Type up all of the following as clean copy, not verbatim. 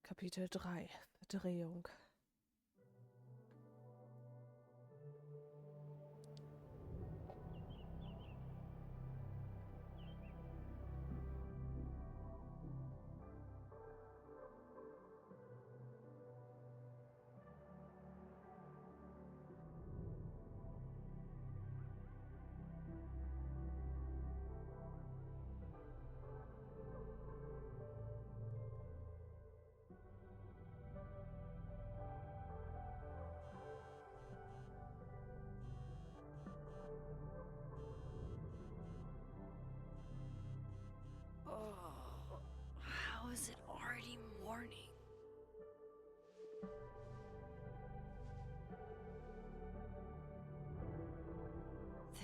Kapitel 3. Verdrehung. Oh, how is it already morning?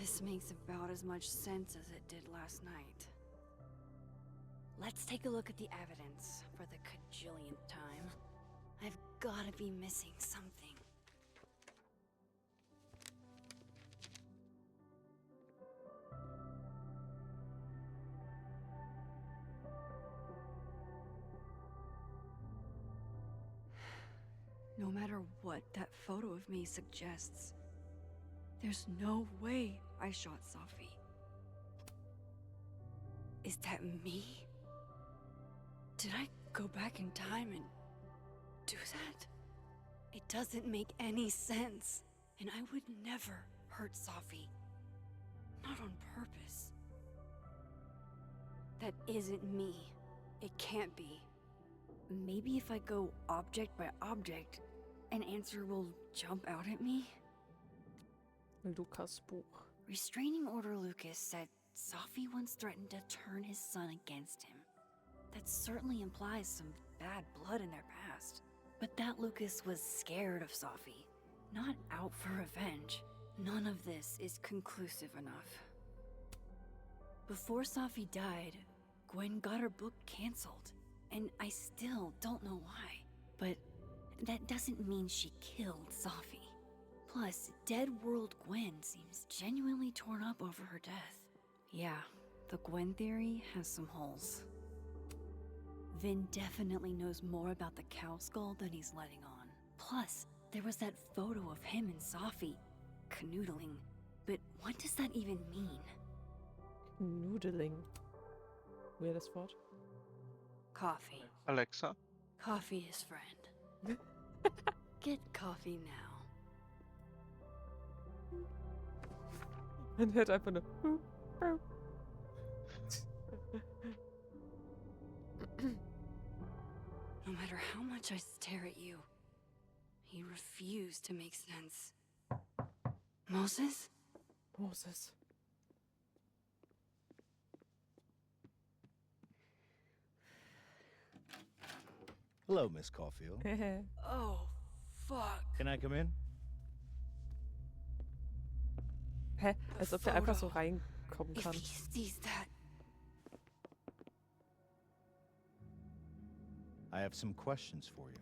This makes about as much sense as it did last night. Let's take a look at the evidence for the cajillionth time. I've gotta be missing something. No matter what that photo of me suggests, there's no way I shot Safi. Is that me? Did I go back in time and do that? It doesn't make any sense, and I would never hurt Safi. Not on purpose. That isn't me. It can't be. Maybe if I go object by object, an answer will jump out at me? Lukas Buch. Restraining Order Lucas said Safi once threatened to turn his son against him. That certainly implies some bad blood in their past. But that Lucas was scared of Safi, not out for revenge. None of this is conclusive enough. Before Safi died, Gwen got her book canceled. And I still don't know why. But that doesn't mean she killed Safi. Plus, Dead World Gwen seems genuinely torn up over her death. Yeah, the Gwen theory has some holes. Vin definitely knows more about the cow skull than he's letting on. Plus, there was that photo of him and Safi canoodling. But what does that even mean? Noodling. Weirdes Wort. Coffee. Alexa. Coffee is friend. Get coffee now. Man hört einfach nur. No matter how much I stare at you, you refuse to make sense. Moses? Moses. Hello, Miss Caulfield. Oh, fuck. Can I come in? Hä? Als ob der einfach so reinkommen If kann. he sees that, I have some questions for you.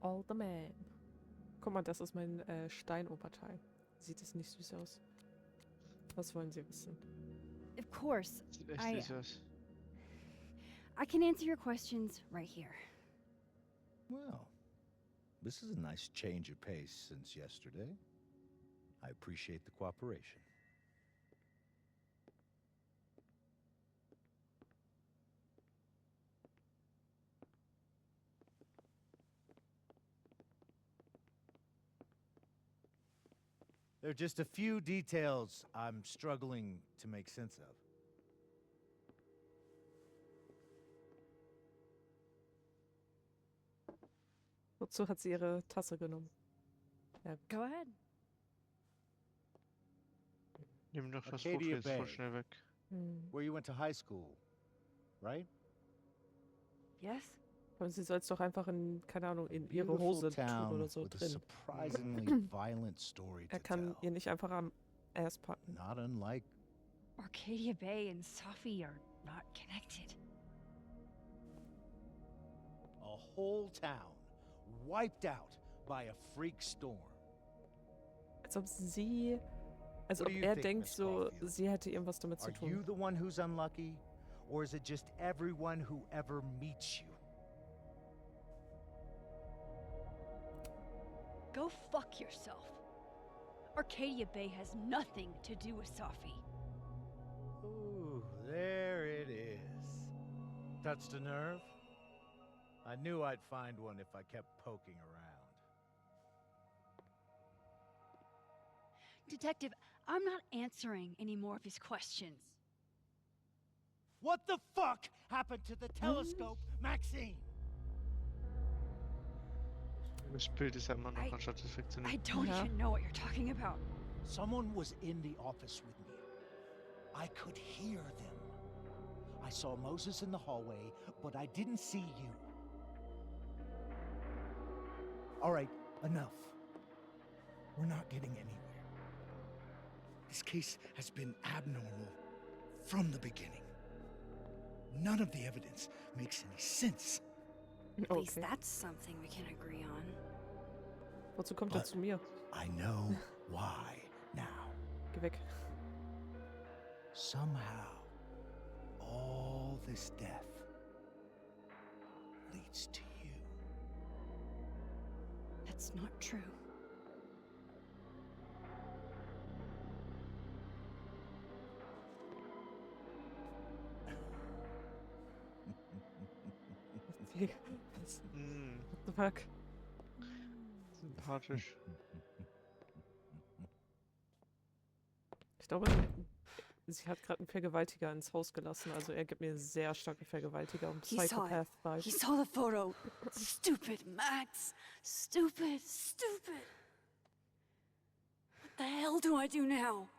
All the man. Guck mal, das ist mein Steinoberteil. Sieht es nicht süß aus? Was wollen Sie wissen? Of course. Echt nicht was. I can answer your questions right here. Well, this is a nice change of pace since yesterday. I appreciate the cooperation. There are just a few details I'm struggling to make sense of. Wozu hat sie ihre Tasse genommen? Ja, Go ahead. Nimm doch das Arcadia Buch jetzt voll Bay. schnell weg. Where you went to high school, right? Yes? Und sie soll es doch einfach in, keine Ahnung, in ihre Beautiful Hose tun town oder so with a drin. surprisingly violent story to Er kann tell. ihr nicht einfach am Ass packen. Not unlike Arcadia Bay and Safi are not connected. a whole town wiped out by a freak storm. Als ob sie, als What ob do you er think, denkt, Miss so, Caulfield? sie hätte irgendwas damit zu Are you tun. the one who's unlucky, or is it just everyone who ever meets you? Go fuck yourself. Arcadia Bay has nothing to do with Safi. Ooh, there it is. Touched a nerve? I knew I'd find one if I kept poking around. Detective, I'm not answering any more of his questions. What the fuck happened to the telescope, Maxine? Das Bild ist ja immer noch I anstatt das wegzunehmen. I don't Yeah. even know what you're talking about. Someone was in the office with me. I could hear them. I saw Moses in the hallway, but I didn't see you. All right, enough. We're not getting anywhere. This case has been abnormal from the beginning. None of the evidence makes any sense. At least Okay. that's something we can agree on. Wozu kommt er zu mir? I know why now. Geh weg. Somehow, all this death leads to you. That's not true. Was? Hm, What the fuck? sympathisch. Ich glaube, sie hat gerade einen Vergewaltiger ins Haus gelassen. Also er gibt mir sehr starke Vergewaltiger und He saw it. Psychopath-Vibes. He saw the photo. Stupid, Max. Stupid, stupid. What the hell do I do now?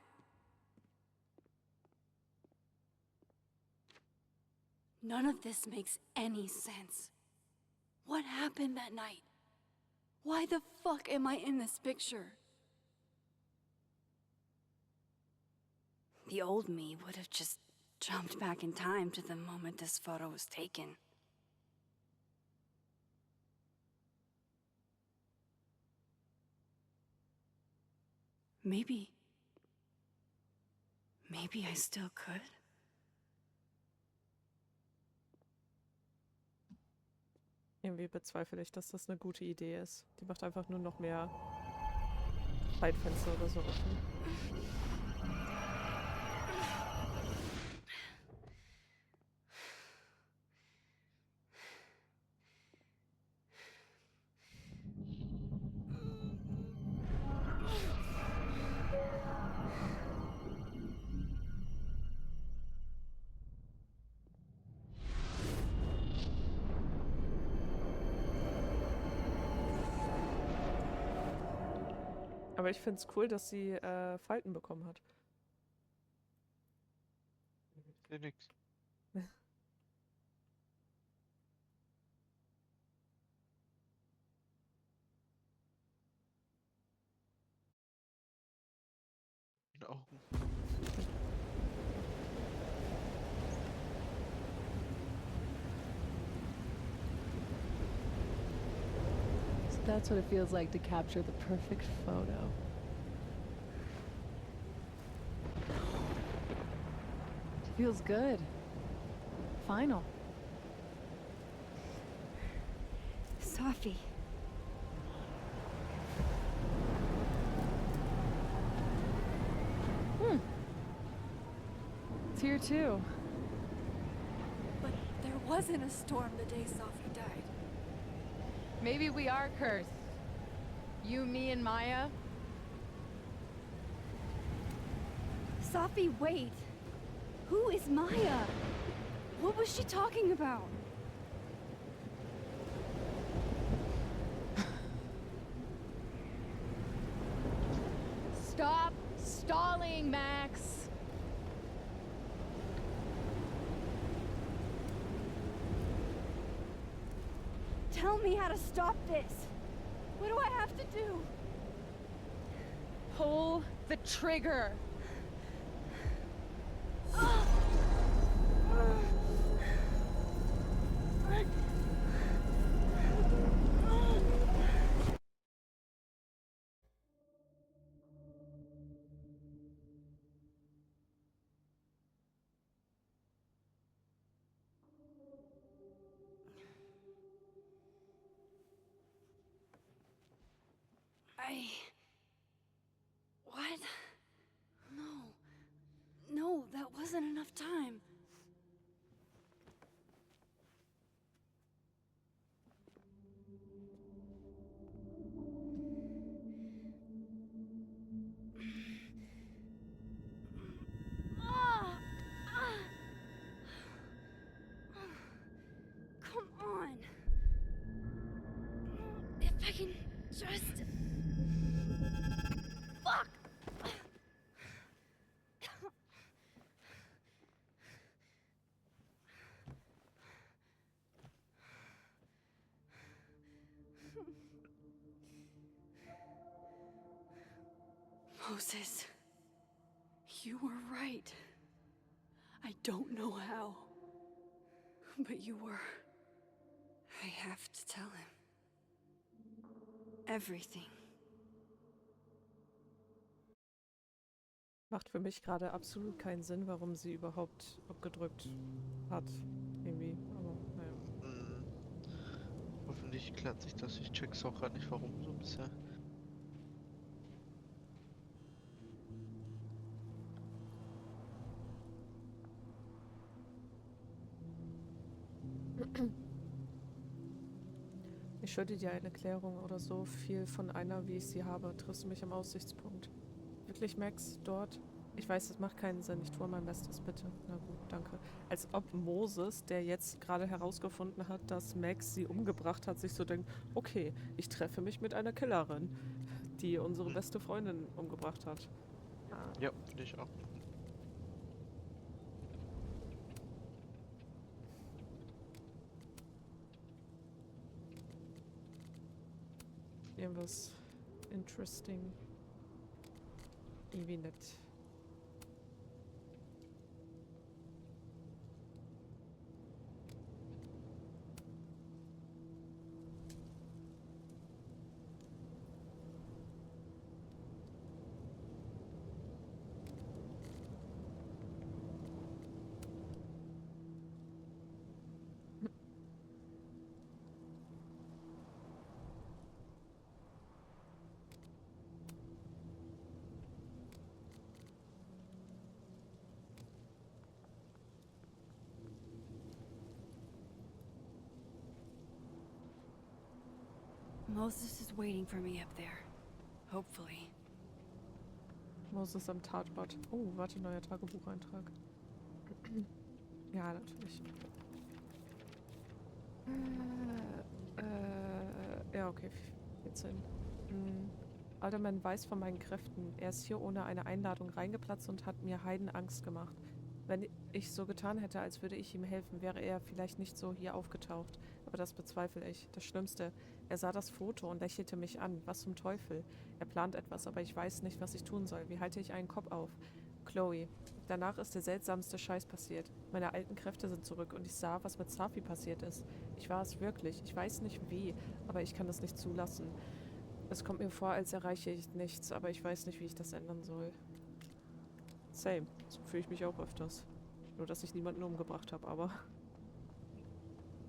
None of this makes any sense. What happened that night? Why the fuck am I in this picture? The old me would have just jumped back in time to the moment this photo was taken. Maybe I still could. Irgendwie bezweifle ich, dass das eine gute Idee ist. Die macht einfach nur noch mehr Zeitfenster oder so offen. Aber ich finde es cool, dass sie Falten bekommen hat. Ja, nix. In den Augen. So that's what it feels like to capture the perfect photo. Feels good. Final. Safi. It's here too. But there wasn't a storm the day Safi died. Maybe we are cursed. You, me, and Maya. Safi, wait. Who is Maya? What was she talking about? Stop stalling, Max. Tell me how to stop this. What do I have to do? Pull the trigger. What? No. No, that wasn't enough time. Come on. If I can just... Fuck! Moses, you were right. I don't know how, but you were. I have to tell him. Everything. Macht für mich gerade absolut keinen Sinn, warum sie überhaupt abgedrückt hat. Irgendwie, aber naja. Hm. Hoffentlich klärt sich das. Ich check's auch gerade nicht, warum so bisher. Ich schulde dir eine Erklärung oder so viel von einer, wie ich sie habe. Triffst du mich am Aussichtspunkt? Wirklich, Max, dort? Ich weiß, das macht keinen Sinn. Ich tue mein Bestes, bitte. Na gut, danke. Als ob Moses, der jetzt gerade herausgefunden hat, dass Max sie umgebracht hat, sich so denkt, okay, ich treffe mich mit einer Killerin, die unsere beste Freundin umgebracht hat. Ja, finde ich auch. Irgendwas interesting. Irgendwie nett. Moses is waiting for me up there. Hopefully. Moses am Tatort. Oh, warte, neuer Tagebucheintrag. Ja, natürlich. Ja, okay, 14. Alderman weiß von meinen Kräften. Er ist hier ohne eine Einladung reingeplatzt und hat mir Heidenangst gemacht. Wenn ich so getan hätte, als würde ich ihm helfen, wäre er vielleicht nicht so hier aufgetaucht. Aber das bezweifle ich. Das Schlimmste, er sah das Foto und lächelte mich an. Was zum Teufel? Er plant etwas, aber ich weiß nicht, was ich tun soll. Wie halte ich einen Kopf auf? Chloe. Danach ist der seltsamste Scheiß passiert. Meine alten Kräfte sind zurück und ich sah, was mit Safi passiert ist. Ich war es wirklich. Ich weiß nicht wie, aber ich kann das nicht zulassen. Es kommt mir vor, als erreiche ich nichts, aber ich weiß nicht, wie ich das ändern soll. Same. So fühle ich mich auch öfters. Nur, dass ich niemanden umgebracht habe, aber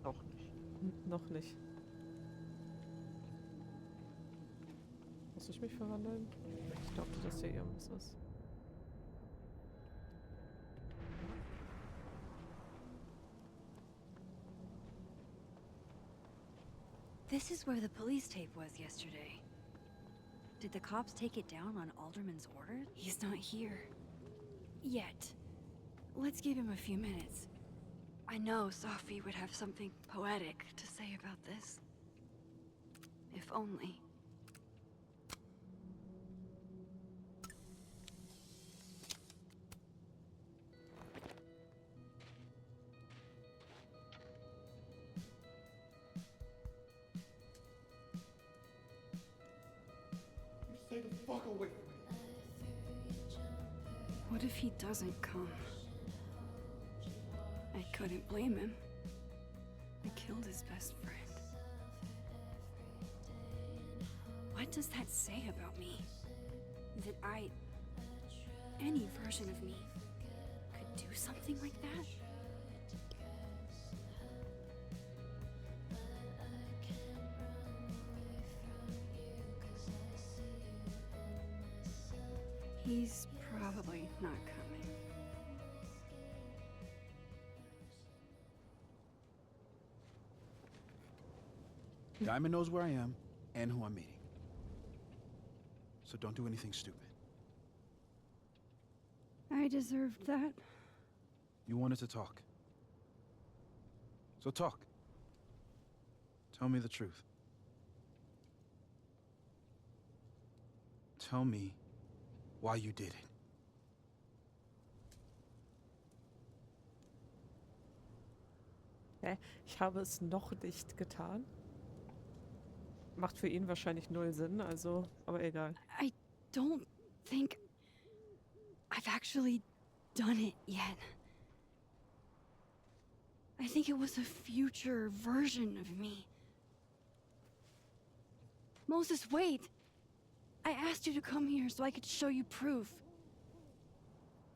Noch nicht. noch nicht. Muss ich mich verwandeln? Ich glaubte, dass hier irgendwas ist. This is where the police tape was yesterday. Did the cops take it down on Alderman's order? He's not here. Yet. Let's give him a few minutes. I know Safi would have something poetic to say about this. If only. Stay the fuck away from me. What if he doesn't come? I couldn't blame him. I killed his best friend. What does that say about me? That any version of me, could do something like that? He's probably not coming. Diamond knows where I am and who I'm meeting. So don't do anything stupid. I deserved that. You wanted to talk. So talk. Tell me the truth. Tell me why you did it. Hä? Ich habe es noch nicht getan. Macht für ihn wahrscheinlich null Sinn, also, aber egal. I don't think I've actually done it yet. I think it was a future version of me. Moses, wait! I asked you to come here so I could show you proof.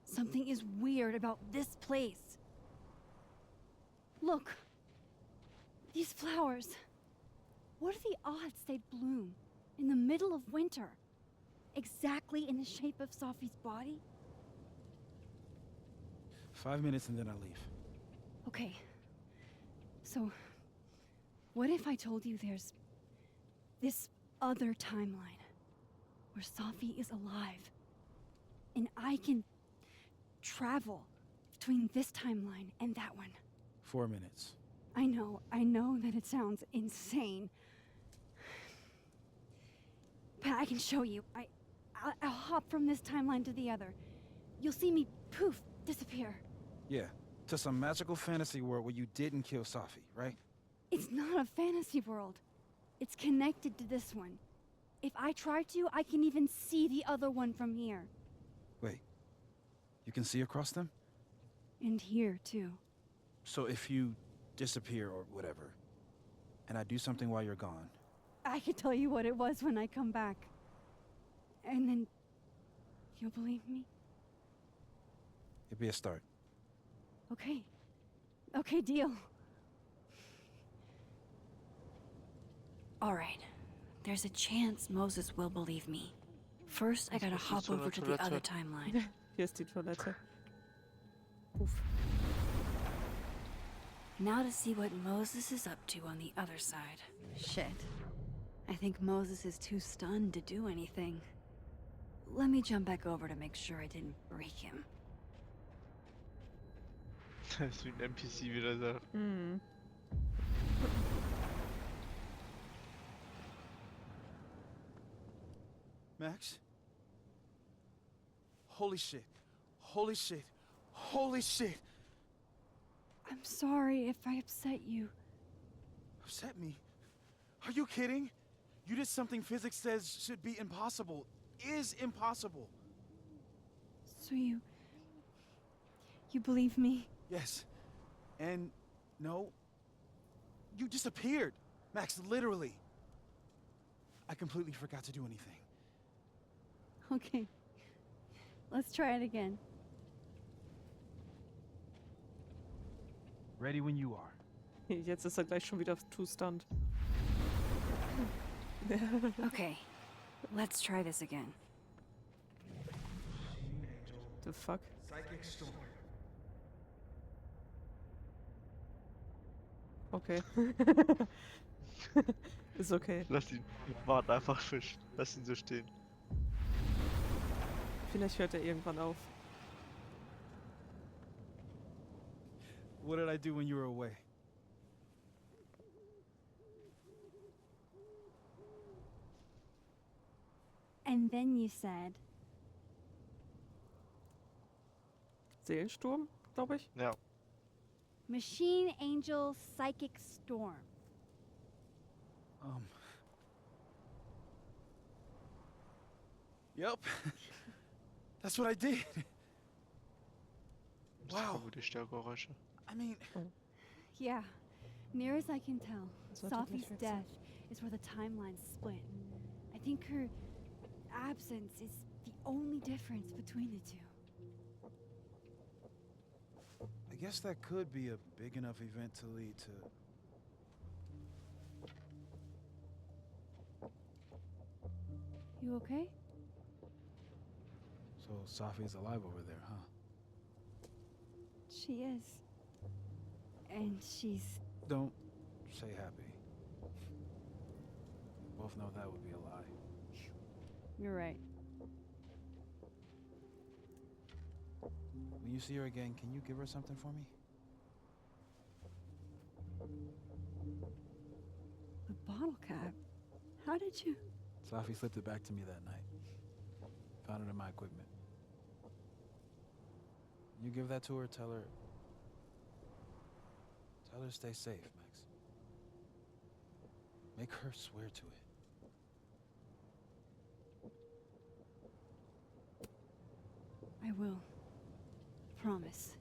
Something is weird about this place. Look. These flowers. What are the odds they'd bloom in the middle of winter? Exactly in the shape of Sophie's body? 5 minutes and then I leave. Okay. So, what if I told you there's this other timeline where Sophie is alive and I can travel between this timeline and that one? 4 minutes. I know that it sounds insane. But I can show you. I'll hop from this timeline to the other. You'll see me, poof, disappear. Yeah, to some magical fantasy world where you didn't kill Safi, right? It's not a fantasy world. It's connected to this one. If I try to, I can even see the other one from here. Wait, you can see across them? And here, too. So if you disappear or whatever, and I do something while you're gone, I can tell you what it was when I come back. And then you'll believe me? it'd be a start. Okay. Okay, deal. All right. There's a chance Moses will believe me. First, I gotta hop over to the other timeline. Hier ist die Toilette. Uff. Now to see what Moses is up to on the other side. Shit. I think Moses is too stunned to do anything. Let me jump back over to make sure I didn't break him. Das ist wie ein NPC wieder sagt. Hm. Max? Holy shit. Holy shit. Holy shit. I'm sorry if I upset you. Upset me? Are you kidding? You did something physics says should be impossible. Is impossible. So you believe me? Yes. And no. You disappeared. Max, literally. I completely forgot to do anything. Okay. Let's try it again. Ready when you are. Jetzt ist er gleich schon wieder too stunned. Okay. Let's try this again. The fuck? Psychic storm. Okay. Ist okay. Lass ihn. Warte einfach Fisch. Lass ihn so stehen. Vielleicht hört er irgendwann auf. What did I do when you were away? And then you said, Seelensturm, glaube ich. Ja. Machine Angel Psychic Storm. Yep. That's what I did. Das ist Wow. voll gute Störgeräusche. I mean, yeah, near as I can tell, Sollte Sophie's gleich weg death sein. is where the timelines split. I think her absence is the only difference between the two. I guess that could be a big enough event to lead to... You okay? So Safi's alive over there, huh? She is. And she's... Don't say happy. We both know that would be a lie. You're right. When you see her again, can you give her something for me? The bottle cap? How did you... Safi slipped it back to me that night. Found it in my equipment. You give that to her, tell her to stay safe, Max. Make her swear to it. I will. Promise.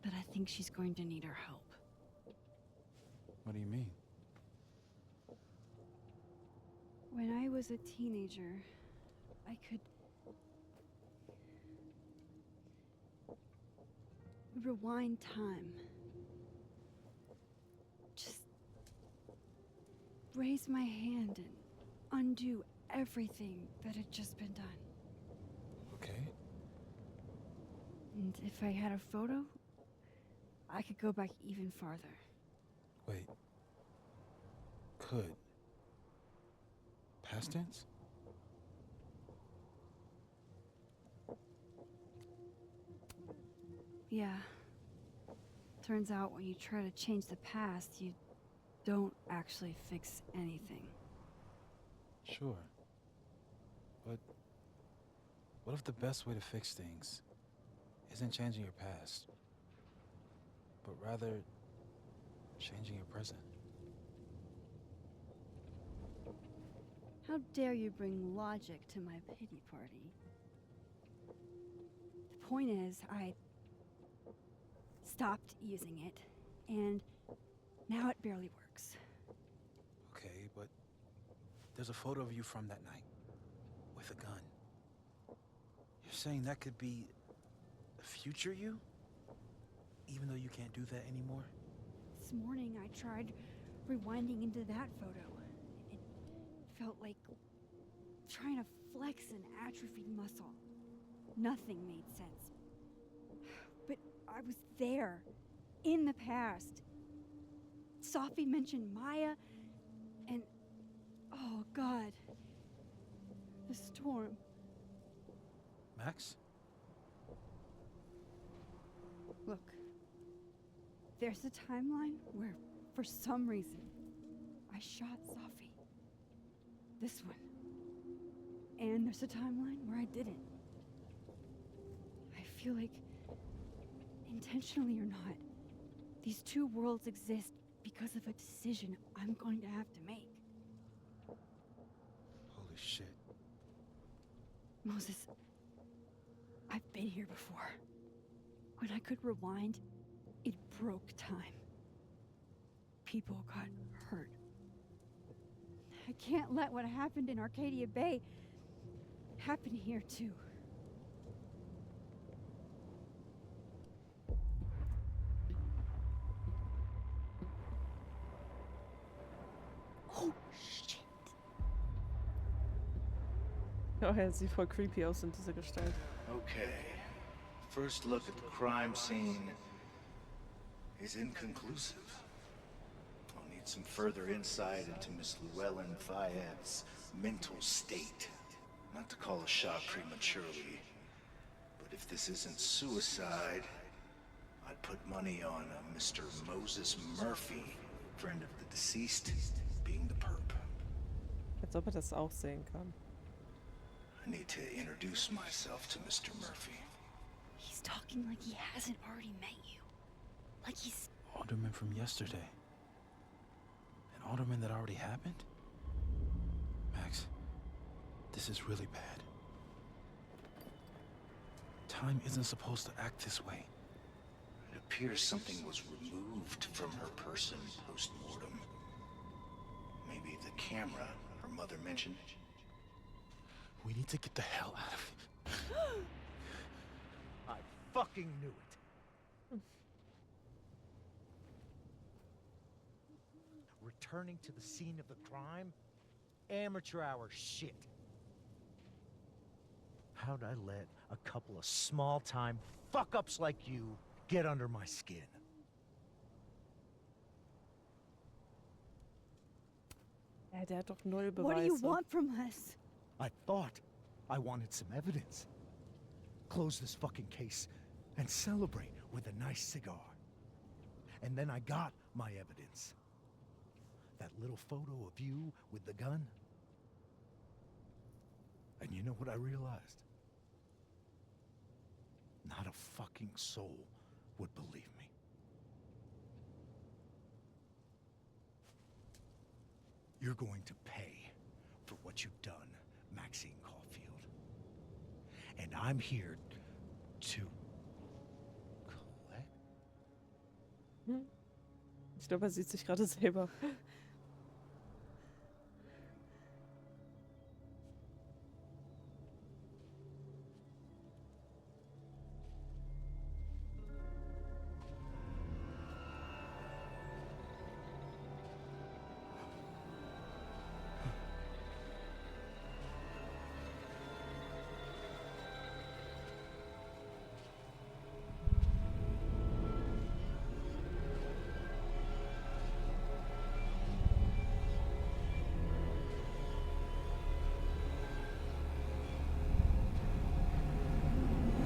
But I think she's going to need our help. What do you mean? When I was a teenager, I could rewind time. Just raise my hand and undo everything that had just been done. Okay. And if I had a photo, I could go back even farther. Wait. Could. Past tense? Yeah. Turns out when you try to change the past, you don't actually fix anything. Sure. But what if the best way to fix things isn't changing your past, but rather changing your present? How dare you bring logic to my pity party? The point is, I stopped using it, and now it barely works. Okay, but there's a photo of you from that night with a gun. You're saying that could be a future you? Even though you can't do that anymore? This morning I tried rewinding into that photo. It felt like trying to flex an atrophied muscle. Nothing made sense. But I was there, in the past. Safi mentioned Maya, and oh God, the storm. Max? Look, there's a timeline where, for some reason, I shot Safi. This one. And there's a timeline where I didn't. I feel like, intentionally or not, these two worlds exist because of a decision I'm going to have to make. Holy shit. Moses, I've been here before. When I could rewind, it broke time. People got hurt. I can't let what happened in Arcadia Bay happen here too. Oh, shit. Oh, er sieht voll creepy aus in dieser Gestalt. Okay. First look at the crime scene is inconclusive. I'll need some further insight into Miss Llewellyn Fayette's mental state. Not to call a shot prematurely, but if this isn't suicide, I'd put money on a Mr. Moses Murphy, friend of the deceased, being the perp. Als ob er das auch sehen kann. I need to introduce myself to Mr. Murphy. He's talking like he hasn't already met you. Like he's... Alderman from yesterday. An alderman that already happened? Max, this is really bad. Time isn't supposed to act this way. It appears something was removed from her person post-mortem. Maybe the camera her mother mentioned. We need to get the hell out of here. I fucking knew it. Returning to the scene of the crime? Amateur hour shit. How'd I let a couple of small-time fuck-ups like you get under my skin? Ja, der hat doch null What do you Beweise. want from us? I thought I wanted some evidence. Close this fucking case and celebrate with a nice cigar. And then I got my evidence. That little photo of you with the gun. And you know what I realized? Not a fucking soul would believe me. You're going to pay for what you've done, Maxine Caulfield. And I'm here to collect. Ich glaube, er sieht sich gerade selber.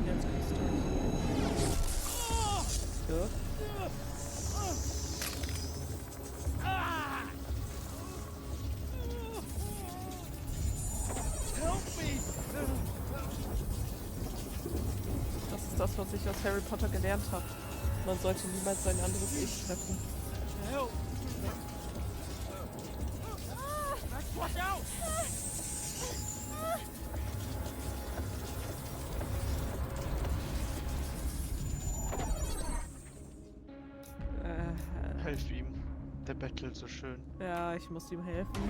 Jetzt kriegst du. Ja. Das ist das, was ich aus Harry Potter gelernt habe. Man sollte niemals sein anderes Ich treffen. Helf ihm. Der bettelt so schön. Ja, ich muss ihm helfen.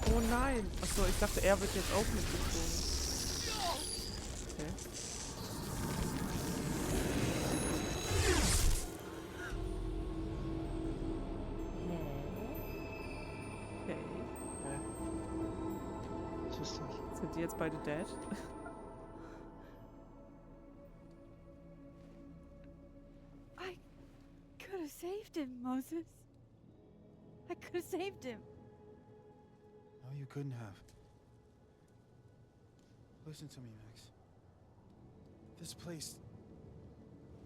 Oh nein! Achso, ich dachte, er wird jetzt auch mitgezogen. Okay. Okay. Was ist das? Sind die jetzt beide dead? I could have saved him, Moses. I could have saved him. No, you couldn't have. Listen to me, Max. This place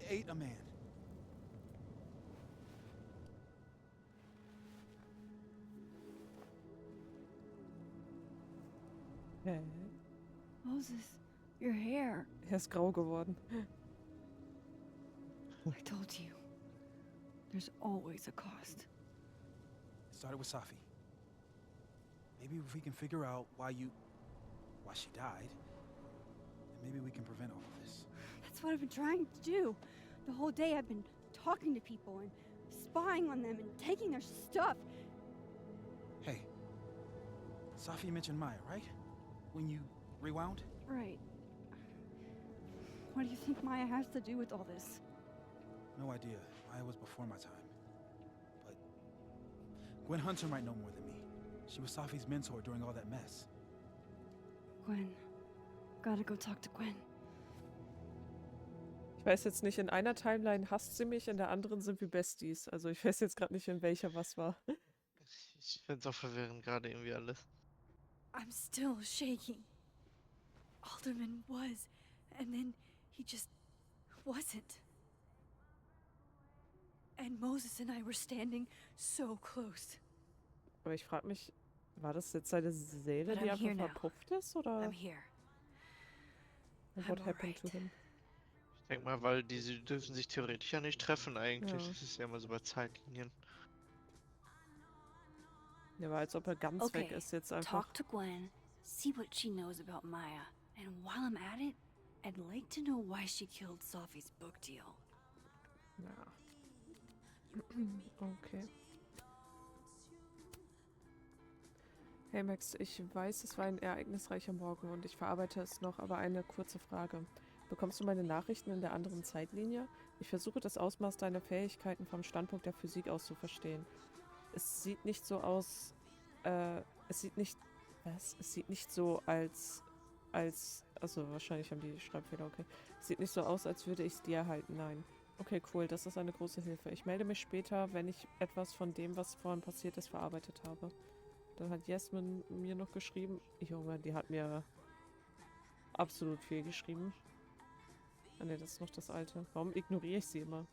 ate a man. Okay. Moses, your hair. Er ist grau geworden. I told you. There's always a cost. It started with Safi. Maybe if we can figure out why she died, then maybe we can prevent all of this. That's what I've been trying to do. The whole day I've been talking to people and spying on them and taking their stuff. Hey, Safi mentioned Maya, right? When you rewound? Right. What do you think Maya has to do with all this? No idea. Maya was before my time. But Gwen Hunter might know more than me. She was Safi's mentor during all that mess. Gwen. Gotta go talk to Gwen. Ich weiß jetzt nicht, in einer Timeline hasst sie mich, in der anderen sind wir Besties. Also ich weiß jetzt gerade nicht, in welcher was war. Ich find's auch verwirrend, gerade irgendwie alles. I'm still shaking. Alderman was, and then he just wasn't. And Moses and I were standing so close. Aber ich frage mich, war das jetzt seine Seele, But die I'm here einfach now. verpufft ist? Oder I'm here. what I'm happened to alright. him? Ich denke mal, weil die dürfen sich theoretisch ja nicht treffen eigentlich. Ja. Das ist ja immer so bei Zeitlinien. Ja, war als ob er ganz weg Okay, ist jetzt einfach. talk to Gwen, see what she knows about Maya, and while I'm at it, I'd like to know why she killed Sophie's book deal. Ja. Okay. Hey Max, ich weiß, es war ein ereignisreicher Morgen und ich verarbeite es noch, aber eine kurze Frage. Bekommst du meine Nachrichten in der anderen Zeitlinie? Ich versuche das Ausmaß deiner Fähigkeiten vom Standpunkt der Physik aus zu verstehen. Es sieht nicht so aus, es sieht nicht, was? Es sieht nicht so also wahrscheinlich haben die Schreibfehler, okay. Es sieht nicht so aus, als würde ich es dir erhalten, nein. Okay, cool, das ist eine große Hilfe. Ich melde mich später, wenn ich etwas von dem, was vorhin passiert ist, verarbeitet habe. Dann hat Jasmin mir noch geschrieben. Junge, die hat mir absolut viel geschrieben. Ah ne, das ist noch das alte. Warum ignoriere ich sie immer?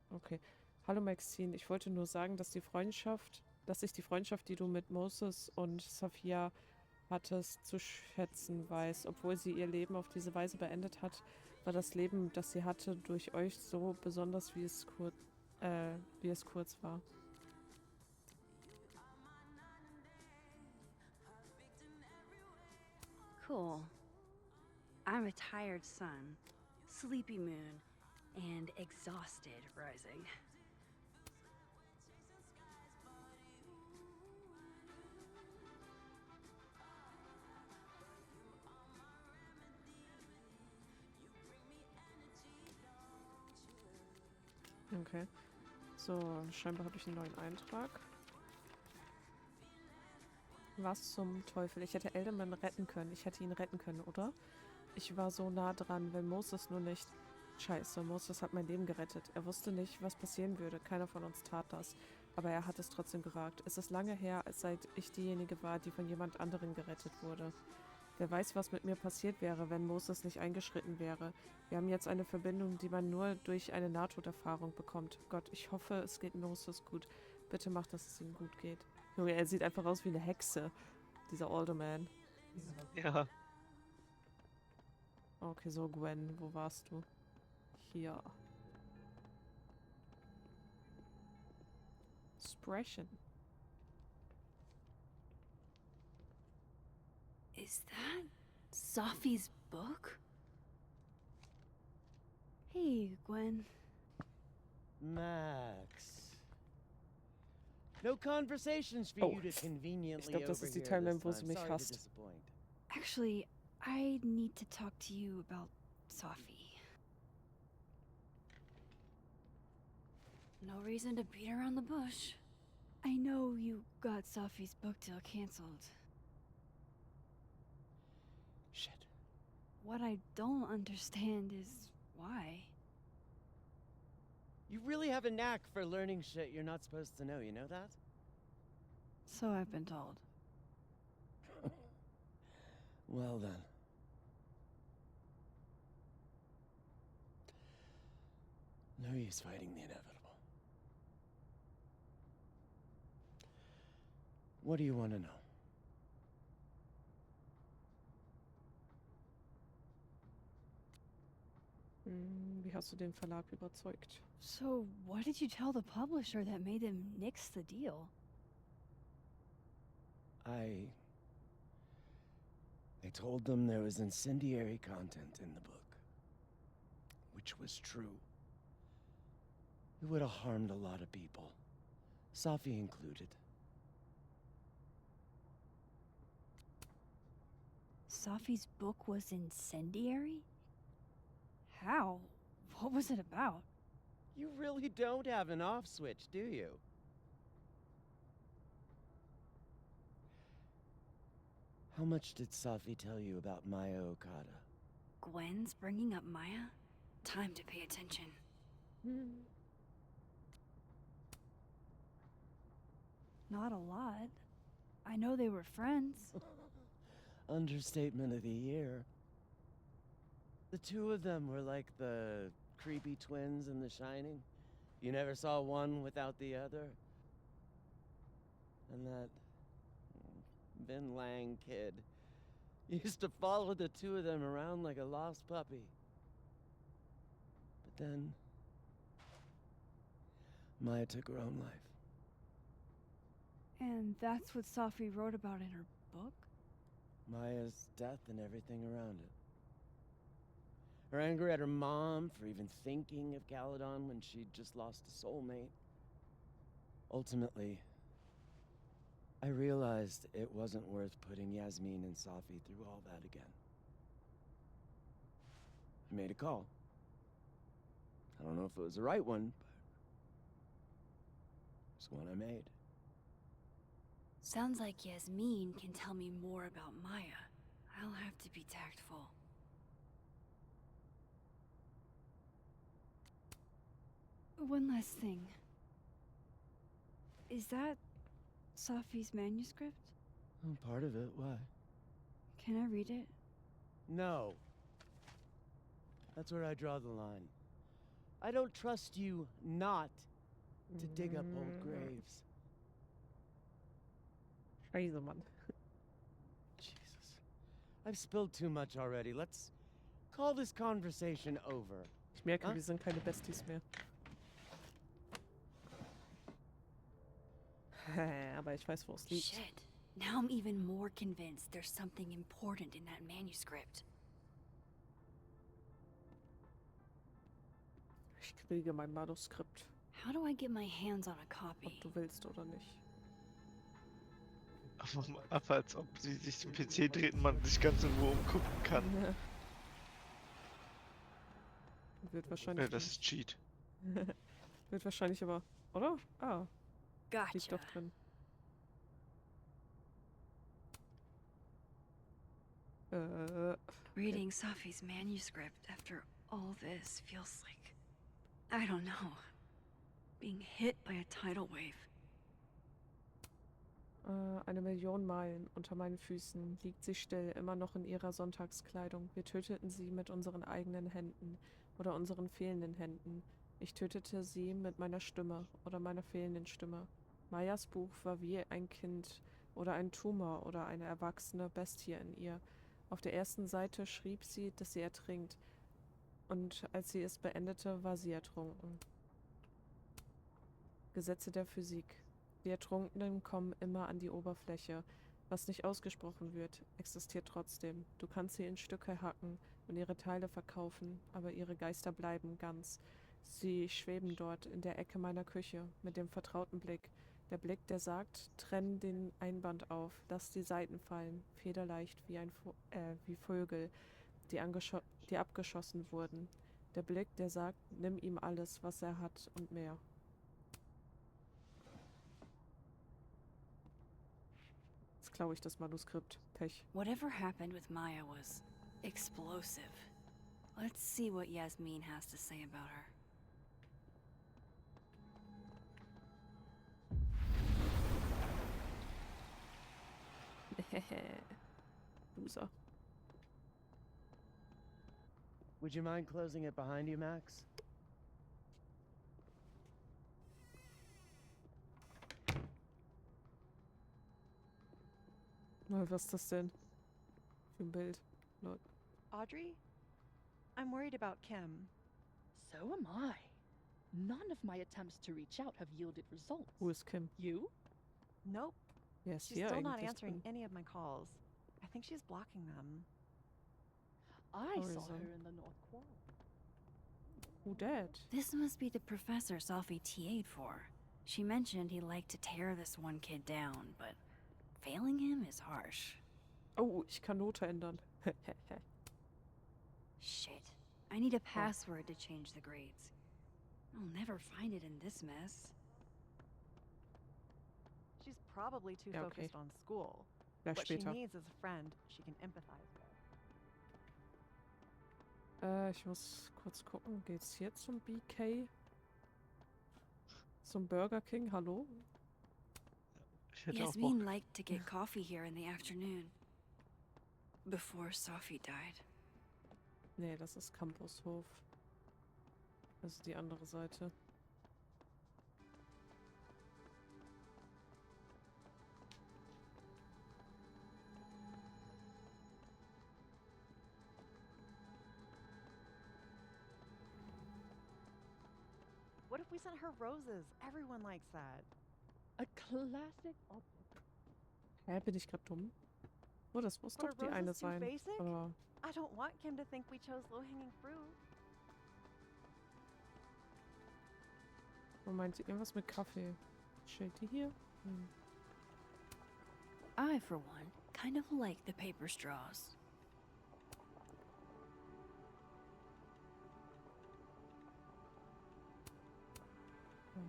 Okay. Hallo Maxine, ich wollte nur sagen, dass ich die Freundschaft, die du mit Moses und Sophia hattest, zu schätzen weiß. Obwohl sie ihr Leben auf diese Weise beendet hat, war das Leben, das sie hatte, durch euch so besonders, wie es kurz war. Cool. I'm a tired sun, sleepy moon, and exhausted rising. Okay. So, scheinbar habe ich einen neuen Eintrag. Was zum Teufel? Ich hätte Elderman retten können. Ich hätte ihn retten können, oder? Ich war so nah dran, wenn Moses nur nicht... Scheiße, Moses hat mein Leben gerettet. Er wusste nicht, was passieren würde. Keiner von uns tat das. Aber er hat es trotzdem gewagt. Es ist lange her, seit ich diejenige war, die von jemand anderem gerettet wurde. Wer weiß, was mit mir passiert wäre, wenn Moses nicht eingeschritten wäre. Wir haben jetzt eine Verbindung, die man nur durch eine Nahtoderfahrung bekommt. Gott, ich hoffe, es geht Moses gut. Bitte mach, dass es ihm gut geht. Junge, er sieht einfach aus wie eine Hexe. Dieser Alderman. Ja. Okay, so Gwen, wo warst du? Hier. Sprechen. Is that Sophie's book? Hey, Gwen. Max. No conversations for you to Ich conveniently glaube, das ist die overhear Timeline, this wo sie time. mich Sorry to hasst. disappoint. Actually, I need to talk to you about Sophie. No reason to beat around the bush. I know you got Sophie's book deal canceled. Shit. What I don't understand is why. You really have a knack for learning shit you're not supposed to know, you know that? So I've been told. Well then. No use fighting the inevitable. What do you want to know? Wie hast du den Verlag überzeugt? So, what did you tell the publisher that made them nix the deal? I told them there was incendiary content in the book. Which was true. It would have harmed a lot of people. Sophie included. Sophie's book was incendiary? How? What was it about? You really don't have an off switch, do you? How much did Sophie tell you about Maya Okada? Gwen's bringing up Maya? Time to pay attention. Not a lot. I know they were friends. Understatement of the year. The two of them were like the creepy twins in The Shining. You never saw one without the other. And that Vin Lang kid used to follow the two of them around like a lost puppy. But then Maya took her own life. And that's what Sophie wrote about in her book? Maya's death and everything around it. Her anger at her mom for even thinking of Caledon when she'd just lost a soulmate. Ultimately, I realized it wasn't worth putting Yasmin and Safi through all that again. I made a call. I don't know if it was the right one, but it's one I made. Sounds like Yasmin can tell me more about Maya. I'll have to be tactful. One last thing. Is that Safi's manuscript? Oh, part of it, why? Can I read it? No. That's where I draw the line. I don't trust you not to dig up old graves. Scheiße, Mann. Jesus. I've spilled too much already. Let's call this conversation over. Ich merke, wir sind keine Besties mehr. Aber ich weiß, wo es liegt. Shit. Now I'm even more convinced there's something important in that manuscript. Ich kriege mein Manuskript, How do I get my hands on a ob copy? du willst oder nicht. Einfach als ob sie sich zum PC dreht und man sich ganz in Ruhe umgucken kann. Wird wahrscheinlich. Das ist Cheat. Wird wahrscheinlich aber. Oder? Ah, liegt Gotcha. doch drin. Reading Safi's manuscript after all this feels like, I don't know, being hit by a tidal wave. 1.000.000 Meilen unter meinen Füßen liegt sie still, immer noch in ihrer Sonntagskleidung. Wir töteten sie mit unseren eigenen Händen oder unseren fehlenden Händen. Ich tötete sie mit meiner Stimme oder meiner fehlenden Stimme. Mayas Buch war wie ein Kind oder ein Tumor oder eine erwachsene Bestie in ihr. Auf der ersten Seite schrieb sie, dass sie ertrinkt. Und als sie es beendete, war sie ertrunken. Gesetze der Physik. Die Ertrunkenen kommen immer an die Oberfläche. Was nicht ausgesprochen wird, existiert trotzdem. Du kannst sie in Stücke hacken und ihre Teile verkaufen, aber ihre Geister bleiben ganz. Sie schweben dort in der Ecke meiner Küche mit dem vertrauten Blick. Der Blick, der sagt, trenn den Einband auf, lass die Seiten fallen, federleicht wie Vögel, die abgeschossen wurden. Der Blick, der sagt, nimm ihm alles, was er hat und mehr. Jetzt klaue ich das Manuskript. Pech. Whatever happened with Maya was explosive. Let's see what Yasmin has to say about her. Loser. Would you mind closing it behind you, Max? Was ist das denn? Für ein Bild. Lol. Audrey? I'm worried about Kim. So am I. None of my attempts to reach out have yielded results. Wo ist Kim? You? Nope. Ja, ist She's hier still not eigentlich answering drin. any of my calls. I think she's blocking them. I saw Horizon. her in the North Quad. Who dat? This must be the professor Safi TA'd for. She mentioned he liked to tear this one kid down, but failing him is harsh. Oh, ich kann Note ändern. Shit. I need a password to change the grades. I'll never find it in this mess. She's probably too Ja, okay. focused on school. Vielleicht What she später. needs is a friend she can empathize with. Ich muss kurz gucken. Geht's hier zum BK? Zum Burger King? Hallo? Ich hätte auch Bock. Yasmin liked to get coffee here in the afternoon. Before Safi died. Nee, das ist Campushof. Das ist die andere Seite. What if we sent her roses? Everyone likes that. A classic object. Hä, bin ich gerade dumm? Oh, das muss But doch are die eine roses too sein. basic? Aber I don't want Kim to think we chose low-hanging fruit. man meinte irgendwas mit Kaffee. Steht die hier? Hm. I, for one, kind of like the paper straws. Hm.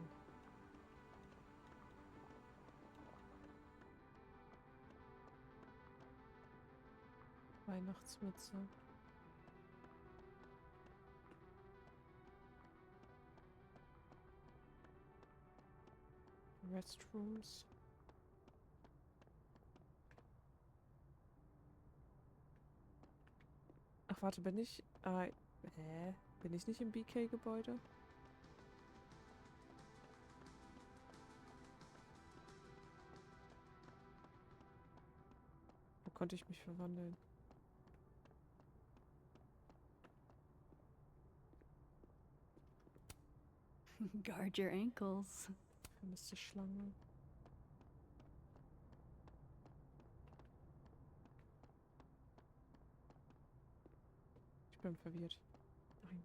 Weihnachtsmütze. Restrooms. Ach, warte, bin ich... Bin ich nicht im BK-Gebäude? Wo konnte ich mich verwandeln? Guard your ankles. Vermisste Schlange. Ich bin verwirrt. Nein.